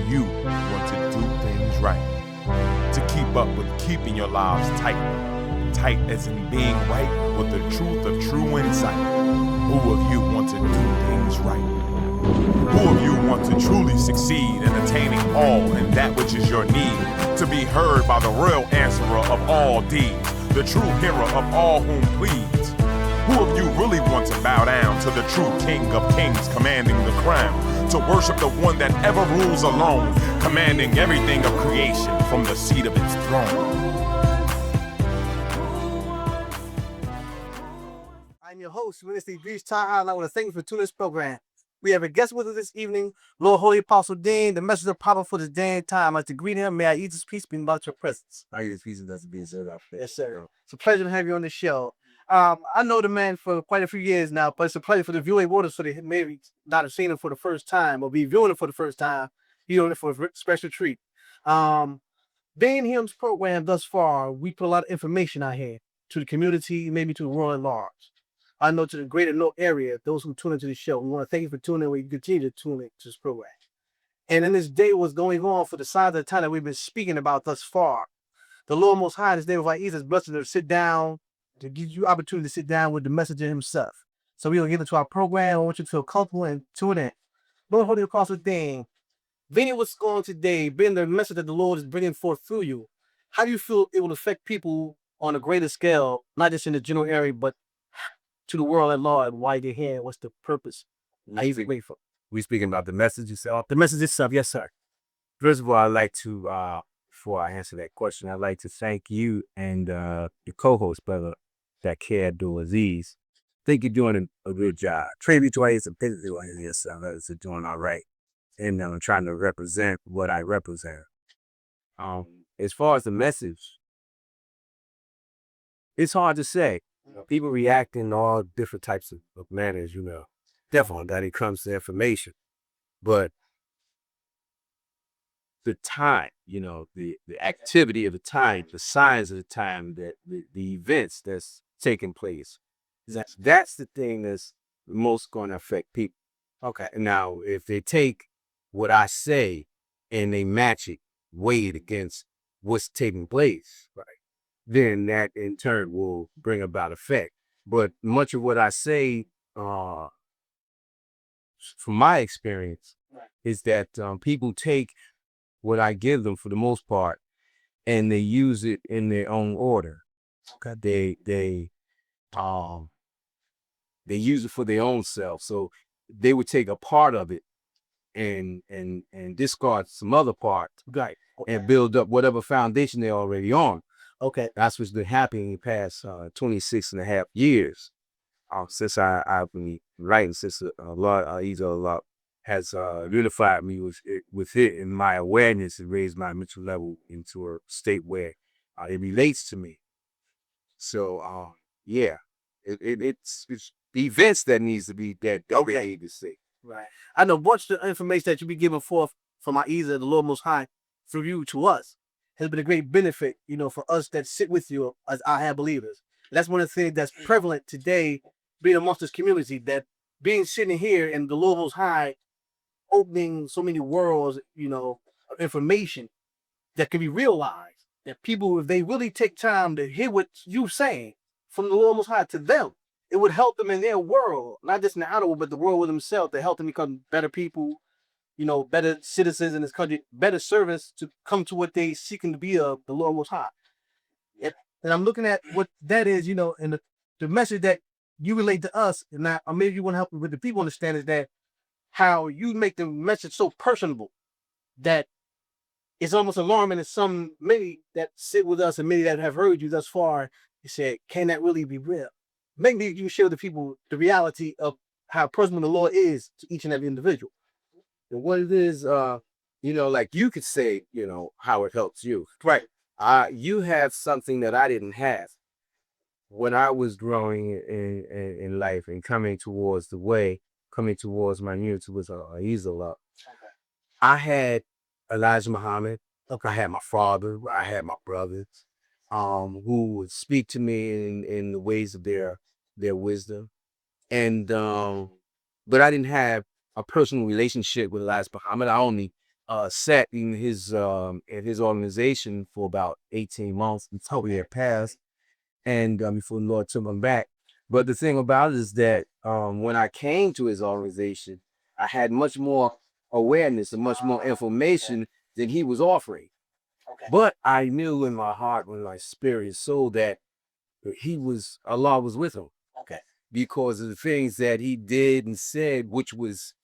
you want to do things right? To keep up with keeping your lives tight. Tight as in being right with the truth of true insight. Who of you want to do things right? Who of you want to truly succeed in attaining all in that which is your need? To be heard by the real answerer of all deeds, the true hearer of all whom pleads. Who of you really want to bow down to the true King of Kings commanding the crown? To worship the one that ever rules alone, commanding everything of creation from the seat of its throne. I'm your host, Minister Idris Taha, and I want to thank you for tuning this program. We have a guest with us this evening, Lord Holy-Apostle Deen, the messenger of power for this day and time. I'd like to greet him. May I eat his peace be about your presence. I eat his peace and that's being served out there. Yes, sir. It's a pleasure to have you on the show. I know the man for quite a few years now, but it's a pleasure for the viewing waters so they maybe not have seen him for the first time or be viewing him for the first time. You're on it for a special treat. Being here on this program thus far, we put a lot of information out here to the community, maybe to the world at large. I know to the greater North area, those who tune into the show, we want to thank you for tuning in. We continue to tune into this program. And in this day, what's going on for the signs of the time that we've been speaking about thus far, the Lord Most High, this day of Ahezaah, is blessed to sit down, to give you opportunity to sit down with the messenger himself. So we're going to get into our program. I want you to feel comfortable and tune in. Lord Holy-Apostle Deen, being what's going on today, being the message that the Lord is bringing forth through you, how do you feel it will affect people on a greater scale, not just in the general area, but to the world at large? Why they're here? What's the purpose? How you grateful? We speaking about the message itself. The message itself, yes, sir. First of all, I'd like to, before I answer that question, I'd like to thank you and your co-host, brother, that Ahezaah. I think you're doing a good job. Tribute to Ahezaah, yes, others are doing all right. And I'm trying to represent what I represent. As far as the message, it's hard to say. People react in all different types of manners, definitely that it comes to information. But the time, the activity of the time, the signs of the time, that the events that's taking place, that's the thing that's most going to affect people. Okay. Now, if they take what I say and they match it, weigh it against what's taking place, right, then that in turn will bring about effect. But much of what I say, from my experience, is that people take what I give them for the most part, and they use it in their own order. Okay, they use it for their own self. So they would take a part of it and discard some other part, right, and build up whatever foundation they're already on. Okay. That's what's been happening in the past 26 and a half years. Since I've been writing, since Lord Holy-Apostle has unified me with it, and my awareness and raised my mental level into a state where it relates to me. So yeah, it's the events that needs to be that I need to say. Right. I know much of the information that you be giving forth from Ahezaah, the Lord Most High, through you to us, has been a great benefit, for us that sit with you as I believers. And that's one of the things that's prevalent today, being amongst this community, that being sitting here and the Lord Most High opening so many worlds, of information that can be realized, that people, if they really take time to hear what you're saying from the Lord Most High to them, it would help them in their world, not just in the outer world, but the world with themselves, to help them become better people, better citizens in this country, better servants to come to what they seeking to be of the Lord Most High. And I'm looking at what that is, and the message that you relate to us, and now, or maybe you want to help with the people understand, is that how you make the message so personable that it's almost alarming to many that sit with us and many that have heard you thus far. You said, can that really be real? Maybe you share with the people the reality of how personal the Lord is to each and every individual. And what it is, like you could say, how it helps you. Right. You have something that I didn't have when I was growing in life and coming towards my unity with Ahezaah. I had Elijah Muhammad. I had my father. I had my brothers, who would speak to me in the ways of their wisdom, and but I didn't have a personal relationship with Elijah Muhammad. I only sat in his at his organization for about 18 months until he had passed, and before the Lord took him back. But the thing about it is that when I came to his organization, I had much more awareness and much more information than he was offering. But I knew in my heart, in my spirit and soul, that Allah was with him. Because of the things that he did and said, which was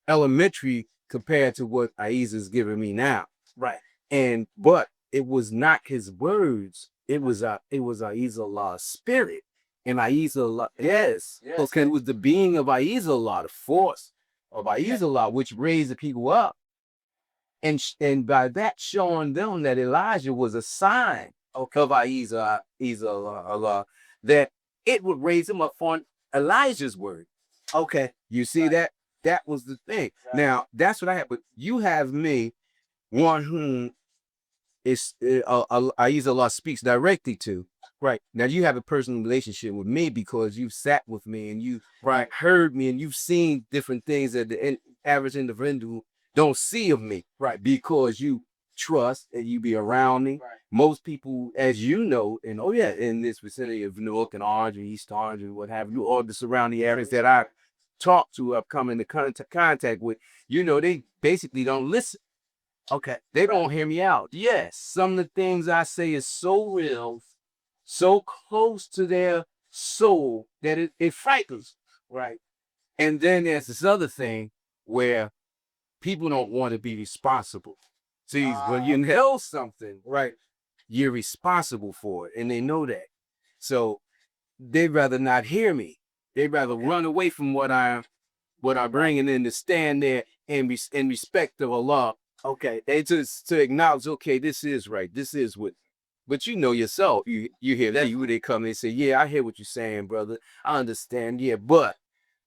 elementary compared to what Ahezaah is giving me now. But it was not his words. It was Allah's spirit. And Ahezaah, yes. Okay, it was the being of Ahezaah, the force of Ahezaah, which raised the people up. And by that showing them that Elijah was a sign of Ahezaah, Allah, that it would raise him up on Elijah's word. You see that? That was the thing. Now, that's what I have. But you have me, one whom is Ahezaah speaks directly to. Now, you have a personal relationship with me because you've sat with me and you heard me and you've seen different things that the average individual don't see of me. Because you trust and you be around me. Most people, as you know, and in this vicinity of Newark and Orange and East Orange and what have you, all the surrounding areas that I talk to, I've come into contact with, they basically don't listen. They don't hear me out. Yes, some of the things I say is so real, so close to their soul that it frightens. And then there's this other thing where people don't want to be responsible. See, when you know something, you're responsible for it, and they know that. So they'd rather not hear me. They'd rather run away from what I'm bringing in to stand there in respect of Allah. They just to acknowledge, okay, this is right. This is what. But you know yourself, you hear that, they come and say, yeah, I hear what you're saying, brother. I understand, yeah, but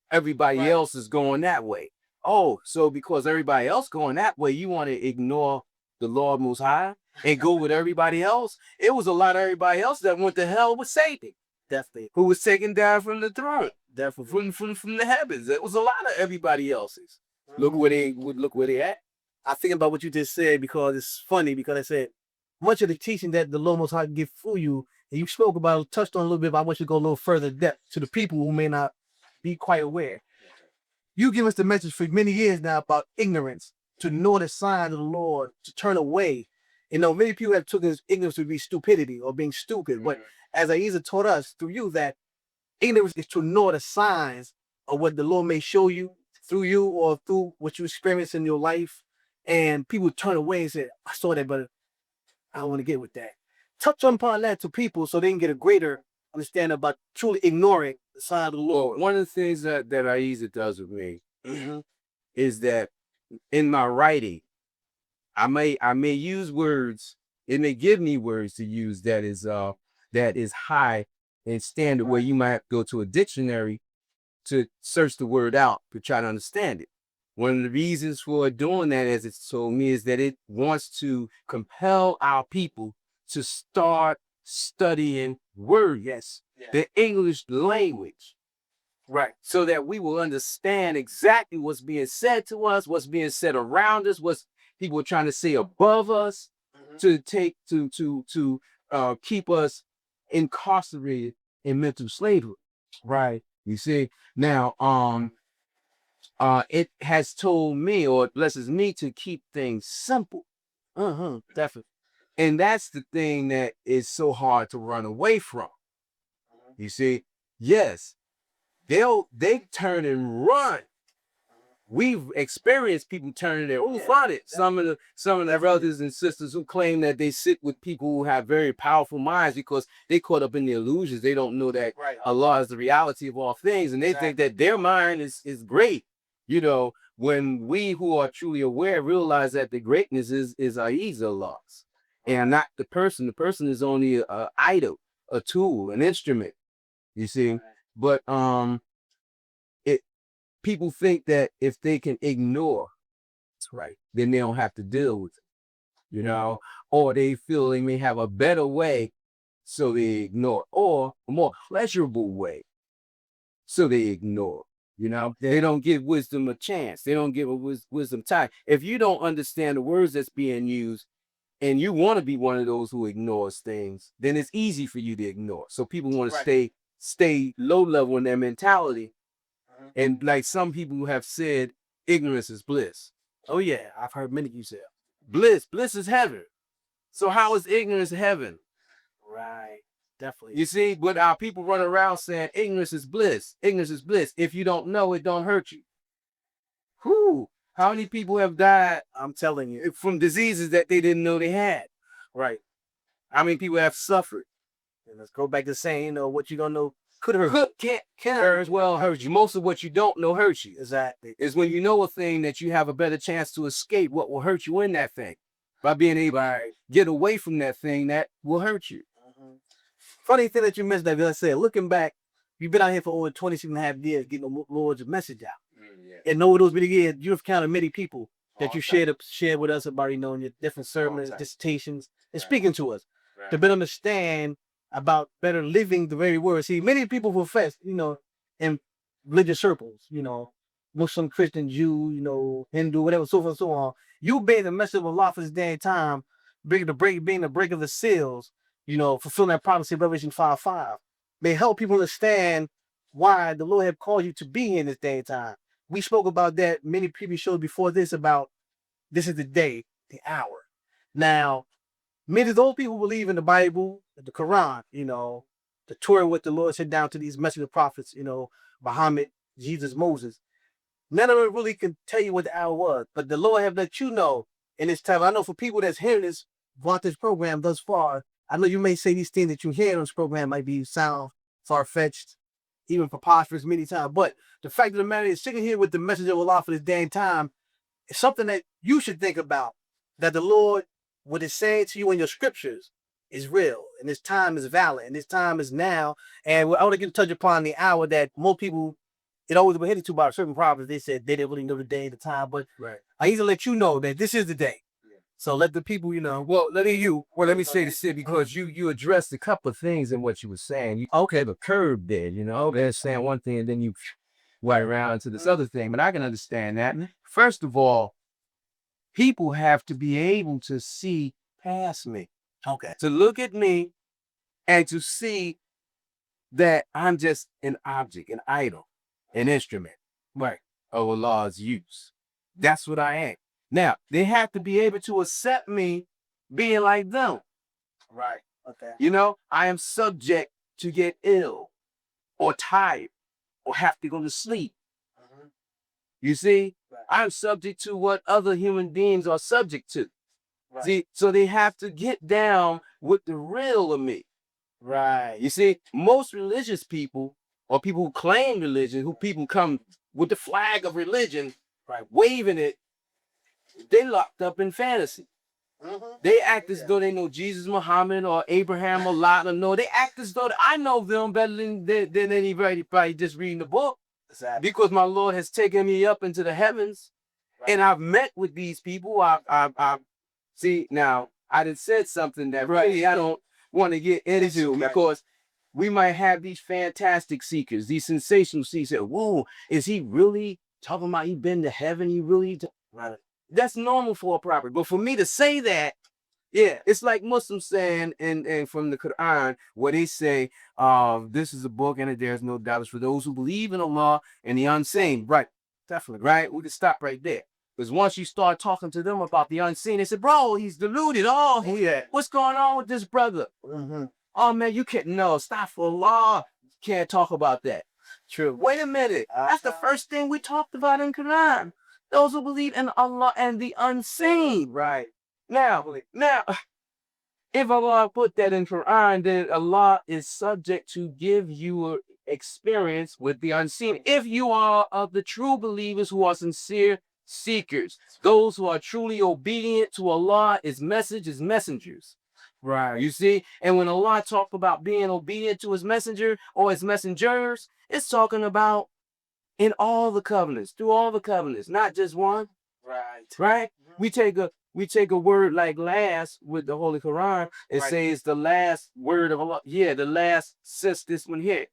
everybody else is going that way. Oh, so because everybody else going that way, you want to ignore the Lord Most High and go with everybody else? It was a lot of everybody else that went to hell with Satan. Who was taken down from the throne, from the heavens. It was a lot of everybody else's. Look where they at. I think about what you just said because it's funny because I said much of the teaching that the Lord Most High can give for you, and you spoke about, touched on a little bit, but I want you to go a little further depth to the people who may not be quite aware. You give us the message for many years now about ignorance, to know the sign of the Lord, to turn away. Many people have taken ignorance to be stupidity or being stupid, but as Ahezaah taught us through you that ignorance is to know the signs of what the Lord may show you through you or through what you experience in your life. And people turn away and say, I saw that, but I don't want to get with that. Touch upon that to people so they can get a greater understanding about truly ignoring the sign of the Lord. One of the things that Ahezaah does with me is that in my writing, I may use words, it may give me words to use that is high in standard where you might go to a dictionary to search the word out to try to understand it. One of the reasons for doing that, as it's told me, is that it wants to compel our people to start studying words, the English language, so that we will understand exactly what's being said to us, what's being said around us, what's people are trying to say above us, to keep us incarcerated in mental slavery. You see, now it has told me, or it blesses me, to keep things simple. Definitely. And that's the thing that is so hard to run away from. You see, yes, they turn and run. We've experienced people turning their roof on it. Some of the brothers and sisters who claim that they sit with people who have very powerful minds because they caught up in the illusions. They don't know that Allah is the reality of all things, and they think that their mind is great. When we who are truly aware realize that the greatness is Allah's and not the person. The person is only an idol, a tool, an instrument. You see, but people think that if they can ignore, then they don't have to deal with it, or they feel they may have a better way, so they ignore, or a more pleasurable way, so they ignore. You know, they don't give wisdom a chance. They don't give a wisdom time. If you don't understand the words that's being used and you want to be one of those who ignores things, then it's easy for you to ignore. So people want to stay low level in their mentality. And like some people have said, ignorance is bliss. Oh yeah, I've heard many of you say it. Bliss is heaven. So how is ignorance heaven? Right. Definitely. You see, but our people run around saying ignorance is bliss. Ignorance is bliss. If you don't know, it don't hurt you. Whew. How many people have died, I'm telling you. from diseases that they didn't know they had? Right. How many people have suffered? And let's go back to saying, you know, what you don't know could hurt. Can hurt, well hurt you. Most of what you don't know hurts you. Exactly. It's when you know a thing that you have a better chance to escape what will hurt you in that thing. By being able to get away from that thing that will hurt you. Funny thing that you mentioned that, I said, looking back, you've been out here for over 26 and a half years getting the Lord's message out. And over those many years, you've encountered many people that you shared with us about, you know, in your different sermons, dissertations, and speaking to us to better understand about better living the very word. See, many people profess, you know, in religious circles, you know, Muslim, Christian, Jew, you know, Hindu, whatever, so forth and so on. You being the message of Allah for this day and time, being the break of the seals, you know, fulfilling that prophecy of Revelation 5:5, may help people understand why the Lord have called you to be in this day and time. We spoke about that many previous shows before this about this is the day, the hour. Now, many of those people believe in the Bible, the Quran, you know, the Torah, what the Lord sent down to these messenger prophets, you know, Muhammad, Jesus, Moses. None of them really can tell you what the hour was, but the Lord have let you know in this time. I know for people that's hearing this, watch this program thus far, I know you may say these things that you hear on this program might be sound far-fetched, even preposterous many times, but the fact of the matter is, sitting here with the message of Allah for this day and time is something that you should think about, that the Lord, what is saying to you in your scriptures is real, and this time is valid, and this time is now. And I want to get to touch upon the hour that most people, it always been headed to by certain prophets. They said they didn't really know the day and the time, but I need to let you know that this is the day. So let the people, you know. Well, let me say this, because you addressed a couple of things in what you were saying. You the curve there, you know. They're saying one thing and then you right around to this other thing, but I can understand that. First of all, people have to be able to see past me. Okay. To look at me and to see that I'm just an object, an idol, an instrument, of Allah's use. That's what I am. Now, they have to be able to accept me being like them. Right. Okay. You know, I am subject to get ill or tired or have to go to sleep. You see, I'm subject to what other human beings are subject to. See, so they have to get down with the real of me. Right. You see, most religious people, or people who claim religion, who people come with the flag of religion, waving it, they locked up in fantasy. They act as though they know Jesus, Muhammad, or Abraham, or Lot. No, they act as though I know them better than anybody probably just reading the book. Exactly. Because my Lord has taken me up into the heavens, and I've met with these people. I see, now I done said something that really I don't want to get into, because we might have these fantastic seekers, these sensational seekers. Whoa, is he really talking about he been to heaven? He really? That's normal for a prophet. But for me to say that, it's like Muslims saying, and from the Quran, where they say, this is a book and there's no doubts for those who believe in Allah and the unseen. Right. Definitely. Right. We can stop right there. Because once you start talking to them about the unseen, they say, bro, he's deluded. Oh, what's going on with this brother? Oh, man, you can't. No, stop for Allah. You can't talk about that. True. Wait a minute. That's the first thing we talked about in Quran. Those who believe in Allah and the unseen. Right. Now, if Allah put that in Quran, then Allah is subject to give you an experience with the unseen. If you are of the true believers who are sincere seekers, those who are truly obedient to Allah, His message, His messengers. Right. You see? And when Allah talked about being obedient to His messenger or His messengers, it's talking about in all the covenants, through all the covenants, not just one. Right. We take a word like last with the Holy Quran and say it's the last word of Allah. Yeah, the last, says this one here.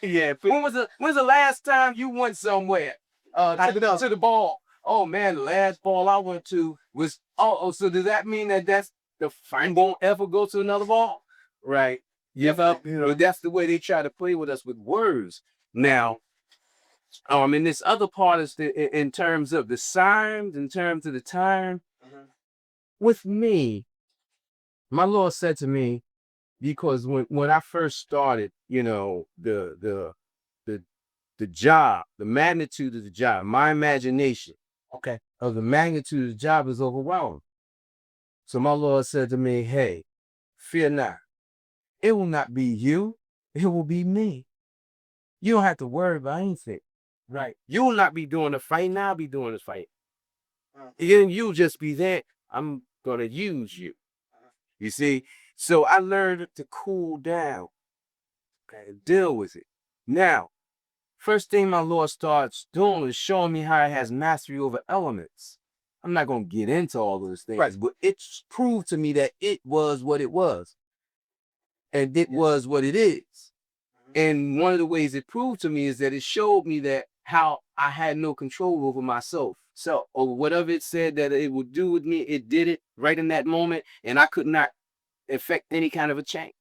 Yeah. When's the last time you went somewhere? To the ball. Oh man, the last ball I went to was so does that mean that that's the I won't ever go to another ball? Right. But that's the way they try to play with us with words. Now, and this other part is in terms of the signs, in terms of the time. With me, my Lord said to me, because when I first started, the job, the magnitude of the job, my imagination, of the magnitude of the job is overwhelming. So my Lord said to me, hey, fear not. It will not be you. It will be me. You don't have to worry about anything. Right. You will not be doing the fighting. I'll be doing the fight. And you'll just be there. I'm going to use you. You see? So I learned to cool down and deal with it. Now, first thing my Lord starts doing is showing me how he has mastery over elements. I'm not going to get into all those things, but it's proved to me that it was what it was. And it was what it is. And one of the ways it proved to me is that it showed me that how I had no control over myself. So, or whatever it said that it would do with me, it did it right in that moment. And I could not affect any kind of a change.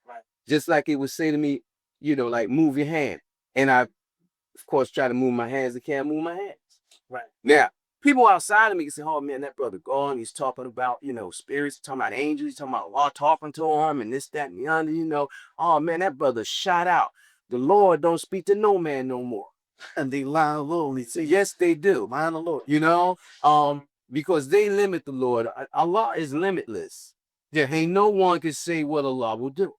Right. Just like it would say to me, like move your hand. And I, of course, try to move my hands. I can't move my hands. Right. Now, people outside of me can say, oh man, that brother gone. He's talking about, spirits, talking about angels, he's talking about Allah talking to him and this, that, and the other, Oh man, that brother shot out. The Lord don't speak to no man no more. And they lie alone. They say, yes, they do. Mind the Lord. Because they limit the Lord. Allah is limitless. Yeah. Ain't no one can say what Allah will do.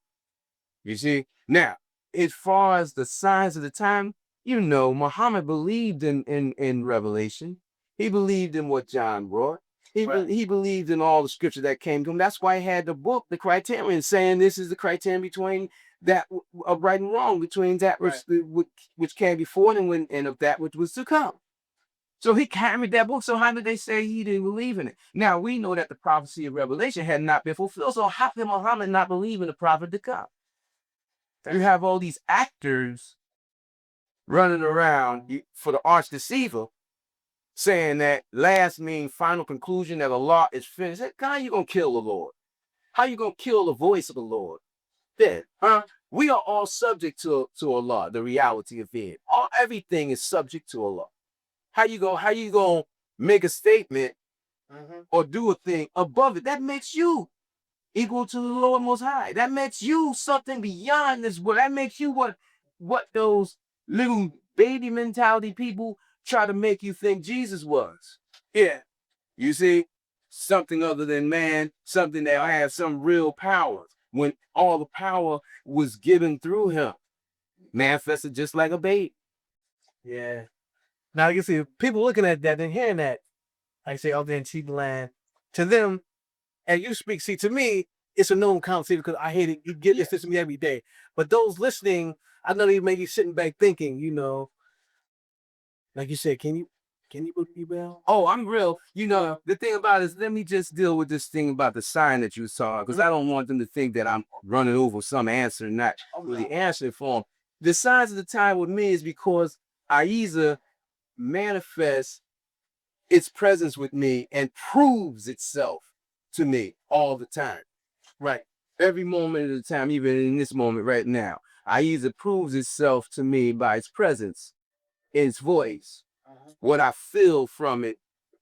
You see? Now, as far as the signs of the time, Muhammad believed in Revelation. He believed in what John brought. He believed in all the scripture that came to him. That's why he had the book, the criterion, saying this is the criterion between that of right and wrong, between that which came before and of that which was to come. So he carried that book. So how did they say he didn't believe in it? Now we know that the prophecy of Revelation had not been fulfilled. So how can Muhammad not believe in the prophet to come? You have all these actors running around for the arch deceiver, saying that last mean final conclusion that Allah is finished. How you gonna kill the Lord? How you gonna kill the voice of the Lord? Then, we are all subject to Allah, the reality of it. Everything is subject to Allah. How you gonna make a statement or do a thing above it? That makes you equal to the Lord Most High. That makes you something beyond this world. That makes you what those little baby mentality people try to make you think Jesus was. Yeah. You see, something other than man, something that has some real power, when all the power was given through him, manifested just like a baby. Yeah. Now you see, people looking at that and hearing that, like say, oh, they're in cheating land. To them, and you speak, see, to me, it's a known concept because I hate it. You get this to me every day. But those listening, I know they may be sitting back thinking, like you said, can you believe well? Oh, I'm real. The thing about it is, let me just deal with this thing about the sign that you saw, because I don't want them to think that I'm running over some answer and not really answering for them. The signs of the time with me is because Ahezaah manifests its presence with me and proves itself to me all the time. Right. Every moment of the time, even in this moment right now, Ahezaah proves itself to me by its presence, its voice, what I feel from it,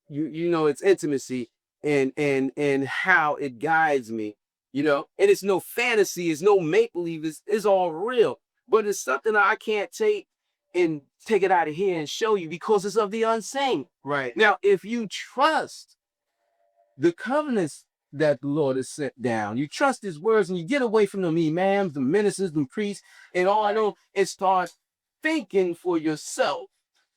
its intimacy and how it guides me, and it's no fantasy, it's no make-believe, it's all real. But it's something that I can't take it out of here and show you because it's of the unseen. Right. Now, if you trust the covenants that the Lord has sent down, you trust his words, and you get away from them imams, the ministers, the priests, and all I know, and start thinking for yourself.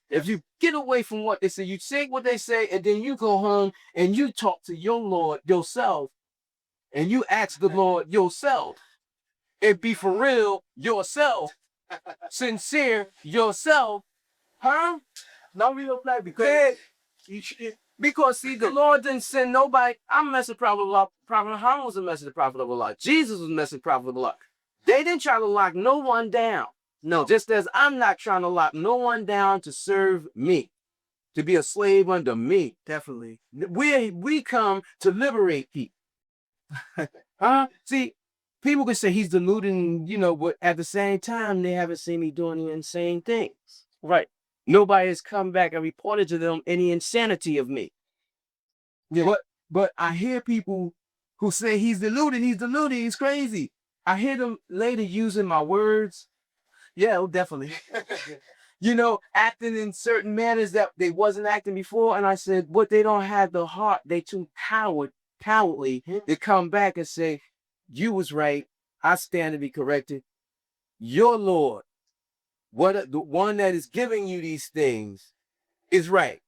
If you get away from what they say, you say what they say, and then you go home and you talk to your Lord yourself, and you ask the Lord yourself, and be for real yourself, sincere yourself, No real black because because see, the Lord didn't send nobody. I'm a message of prophet of Allah. Prophet Muhammad was a message of prophet of Allah. Jesus was a message of prophet of Allah. They didn't try to lock no one down. No. Just as I'm not trying to lock no one down to serve me, to be a slave under me. Definitely. We come to liberate people. Huh? See, people can say he's deluding, you know, but at the same time, they haven't seen me doing any insane things. Right. Nobody has come back and reported to them any insanity of me. Yeah. But I hear people who say he's deluded, he's crazy. I hear them later using my words. Yeah, oh, definitely. You know, acting in certain manners that they wasn't acting before. And I said, but they don't have the heart. They too cowardly to come back and say, you was right. I stand to be corrected. Your Lord, the one that is giving you these things is right.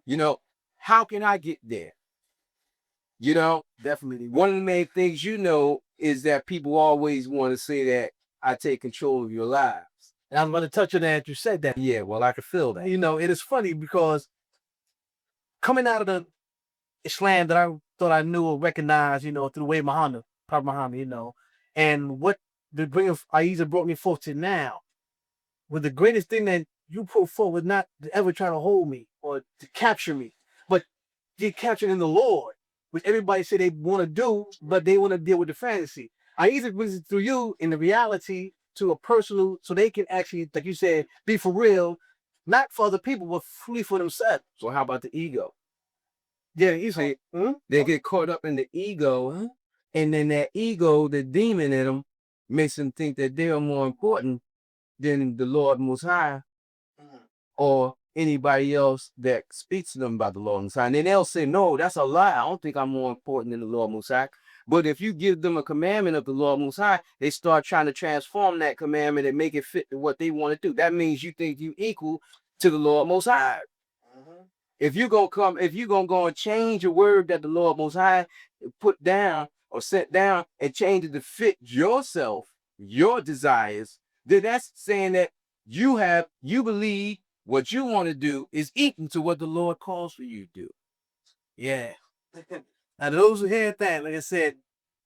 You know, how can I get there? You know, Definitely. one of the main things you know is that people always want to say that I take control of your lives. And I'm going to touch on that. You said that. Yeah, well, I can feel that. You know, it is funny because coming out of the Islam that I thought I knew or recognized, you know, through the way Muhammad, Prophet Muhammad, you know, and what the bring of Ahezaah brought me forth to now, was the greatest thing that you put forward, not to ever try to hold me or to capture me, but get captured in the Lord, which everybody say they want to do, but they want to deal with the fantasy. Ahezaah brings it through you in the reality to a personal, so they can actually, like you said, be for real, not for other people, but fully for themselves. So how about the ego? Yeah, you say, They get caught up in the ego, and then that ego, the demon in them, makes them think that they are more important than the Lord Most High or anybody else that speaks to them about the Lord Most High. And then they'll say, no, that's a lie. I don't think I'm more important than the Lord Most High. But if you give them a commandment of the Lord Most High, they start trying to transform that commandment and make it fit to what they want to do. That means you think you equal to the Lord Most High. If you're gonna go and change a word that the Lord Most High put down or sent down and change it to fit yourself, your desires, then that's saying that you believe what you want to do is equal to what the Lord calls for you to do. yeah. Now, those who hear that, like I said,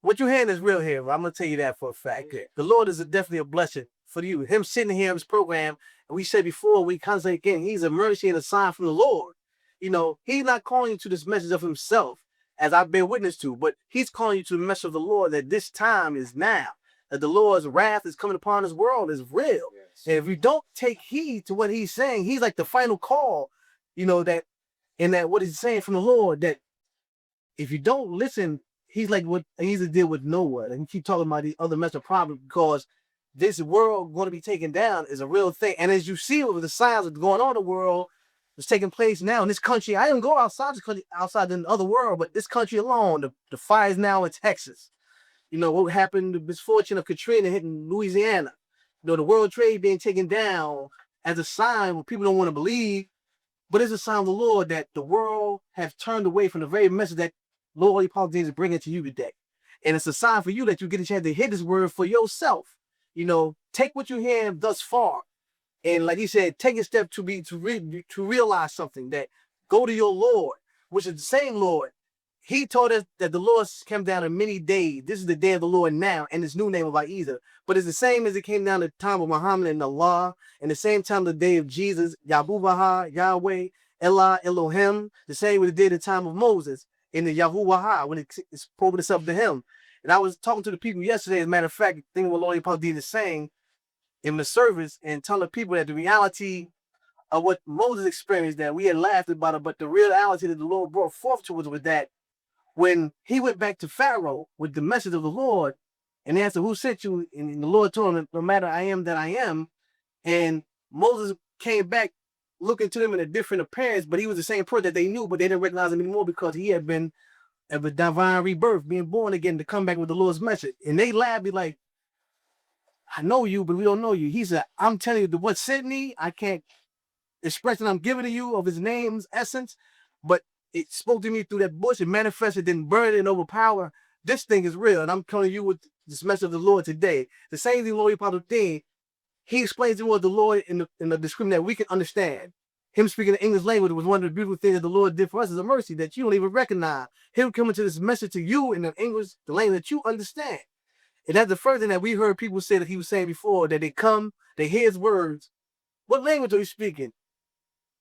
what you're hearing is real here. I'm going to tell you that for a fact. Okay. The Lord is definitely a blessing for you. Him sitting here in this program, and we said before, we constantly again, he's a mercy and a sign from the Lord. You know, he's not calling you to this message of himself, as I've been witness to, but he's calling you to the message of the Lord that this time is now, that the Lord's wrath is coming upon this world is real. Yes. And if you don't take heed to what he's saying, he's like the final call, you know, that what he's saying from the Lord, that if you don't listen, he's like what Ahezaah did with Noah. And you keep talking about the other mess of problems because this world going to be taken down is a real thing. And as you see with the signs that's going on in the world, it's taking place now in this country. I didn't go outside this country, outside in the other world, but this country alone, the fires now in Texas. You know, what happened, the misfortune of Katrina hitting Louisiana. You know, the World Trade being taken down as a sign what people don't want to believe, but it's a sign of the Lord that the world has turned away from the very message that Lord Holy-Apostle Deen is bringing to you today. And it's a sign for you that you get a chance to hear this word for yourself. You know, take what you hear thus far. And like he said, take a step to realize something, that go to your Lord, which is the same Lord. He told us that the Lord came down in many days. This is the day of the Lord now, and this new name of Ahezaah. But it's the same as it came down the time of Muhammad and Allaah, and the same time the day of Jesus, Yahuwah, Yahweh, Elah, Elohim, the same as it did the time of Moses, in the Yahuwah, when it's probing this up to him. And I was talking to the people yesterday, as a matter of fact, thinking what Lord Holy-Apostle Deen is saying in the service, and telling people that the reality of what Moses experienced, that we had laughed about it, but the reality that the Lord brought forth to us was that when he went back to Pharaoh with the message of the Lord and asked him, who sent you? And the Lord told him, no matter I am that I am. And Moses came back looking to them in a different appearance, but he was the same person that they knew, but they didn't recognize him anymore because he had been of a divine rebirth, being born again to come back with the Lord's message. And they laughed, be like, I know you, but we don't know you. He said, I'm telling you, what sent me, I can't express what I'm giving to you of his name's essence, but it spoke to me through that bush. It manifested, didn't burn it and overpower. This thing is real. And I'm telling you with this message of the Lord today. The same thing, Lord Holy-Apostle Deen, he explains to us the Lord in the description that we can understand. Him speaking the English language was one of the beautiful things that the Lord did for us as a mercy that you don't even recognize. Him coming to this message to you in the English, the language that you understand. And that's the first thing that we heard people say that he was saying before, that they come, they hear his words. What language are you speaking?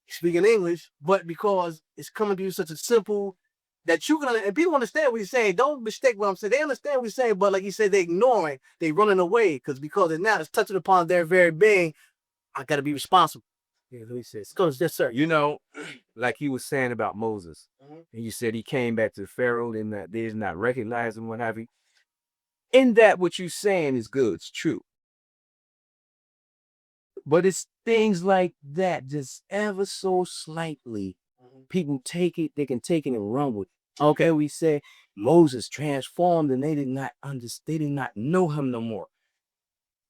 He's speaking English, but because it's coming to you such a simple that you can, and people understand what he's saying. Don't mistake what I'm saying. They understand what he's saying, but like you said, they're ignoring, they running away because it now it's touching upon their very being. I got to be responsible. Yeah, he says, yes, sir. You know, like he was saying about Moses, and you said he came back to Pharaoh and that they did not recognize him, what have you. In that, what you're saying is good, it's true. But it's things like that, just ever so slightly, people take it, they can take it and run with it. Okay, we say Moses transformed and they did not understand, they did not know him no more.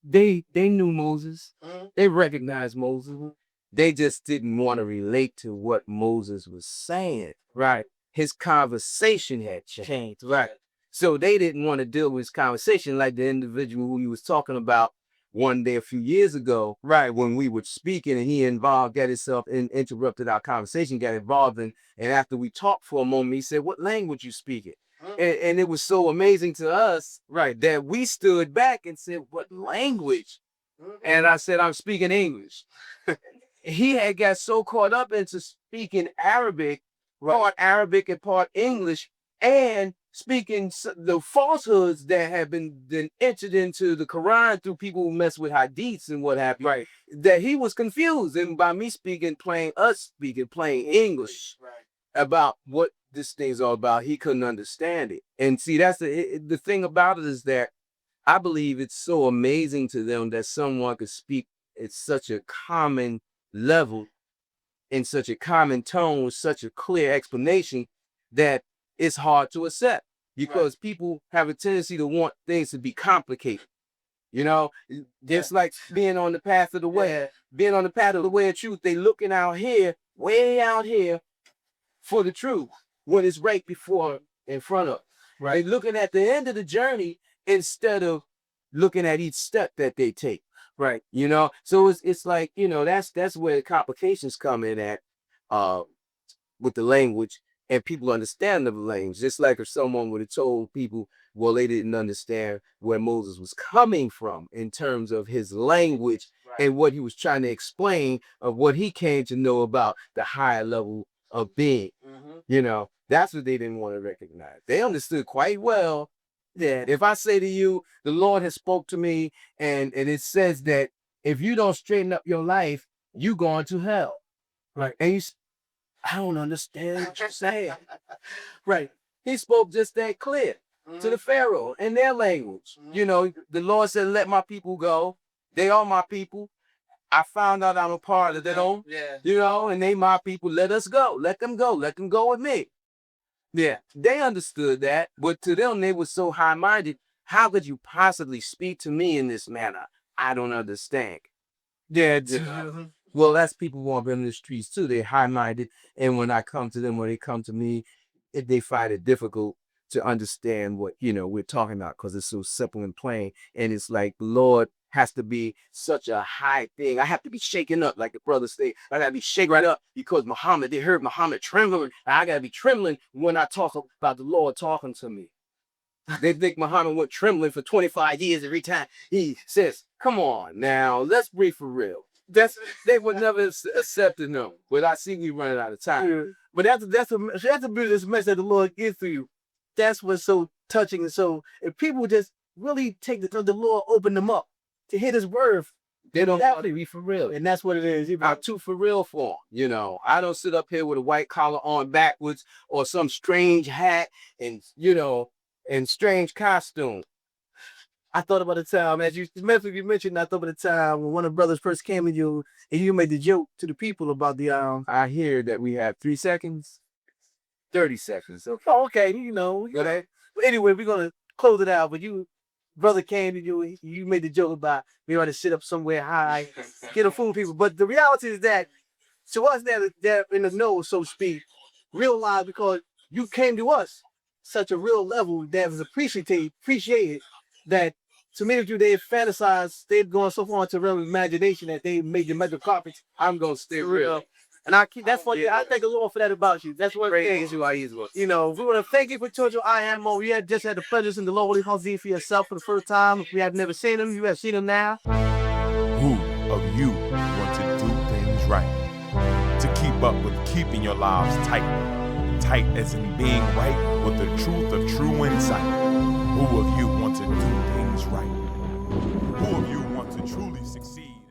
They knew Moses, they recognized Moses. They just didn't want to relate to what Moses was saying. Right. His conversation had changed. Right. So they didn't want to deal with his conversation like the individual who he was talking about one day a few years ago, right, when we were speaking and he got himself and interrupted our conversation, got involved in, and after we talked for a moment, he said, what language you speaking? And it was so amazing to us, right, that we stood back and said, what language? And I said, I'm speaking English. He had got so caught up into speaking Arabic, part Arabic and part English, and speaking the falsehoods that have been entered into the Quran through people who mess with hadiths and what have you, right, that he was confused. And by me speaking plain English, right, about what this thing's all about, he couldn't understand it. And see, that's the thing about it, is that I believe it's so amazing to them that someone could speak at such a common level, in such a common tone, with such a clear explanation, that it's hard to accept, because people have a tendency to want things to be complicated. You know, just like being on the path of the way, being on the path of the way of truth, they looking out here, way out here, for the truth, when it's right before, in front of. Right. They looking at the end of the journey instead of looking at each step that they take. Right. You know, so it's like, you know, that's where the complications come in at, with the language, and people understand the language. Just like if someone would have told people, well, they didn't understand where Moses was coming from in terms of his language, right, and what he was trying to explain of what he came to know about the higher level of being. You know, that's what they didn't want to recognize. They understood quite well that if I say to you, the Lord has spoke to me, and it says that if you don't straighten up your life, you going to hell. Right. And I don't understand what you're saying. Right. He spoke just that clear to the Pharaoh in their language. You know, the Lord said, let my people go. They are my people. I found out I'm a part of them. Yeah. You know, and they my people. Let us go. Let them go. Let them go with me. Yeah, they understood that, but to them, they were so high-minded. How could you possibly speak to me in this manner? I don't understand. Yeah, well, that's people who are in the streets too. They're high-minded, and when I come to them, when they come to me, they find it difficult to understand what, you know, we're talking about, because it's so simple and plain. And it's like, Lord has to be such a high thing. I have to be shaken up, like the brothers say. I gotta be shaken right up, because Muhammad, they heard Muhammad trembling. I gotta be trembling when I talk about the Lord talking to me. They think Muhammad went trembling for 25 years every time he says, come on now, let's be for real. They would never accept it, no. But I see we running out of time. Yeah. But that's the beauty message that the Lord gives to you. That's what's so touching. And so if people just really take the Lord open them up to hear his word, they don't want to be for real. And that's what it is. I'm too for real for them. You know, I don't sit up here with a white collar on backwards, or some strange hat and, you know, and strange costume. I thought about the time, as you mentioned, I thought about the time when one of the brothers first came to you and you made the joke to the people about the I hear that we have 3 seconds, 30 seconds. Okay. Oh, okay, you know. But anyway, we're gonna close it out. But brother came to you, you made the joke about we ought to sit up somewhere high, get a fool people. But the reality is that to us that in the know, so to speak, realize, because you came to us such a real level that was appreciated, that to many of you, they fantasize, they've gone so far into real imagination that they made the metal carpets. I'm gonna stay real. And that's what I thank the Lord for that about you. That's what thing. You know, we want to thank you for joining I.H.A.D. We had just had the pleasure in the Lord Holy-Apostle Deen for yourself for the first time. If we have never seen him, you have seen him now. Who of you want to do things right? To keep up with keeping your lives tight. Tight as in being right with the truth of true insight. Who of you want to do things right? Who of you want to truly succeed?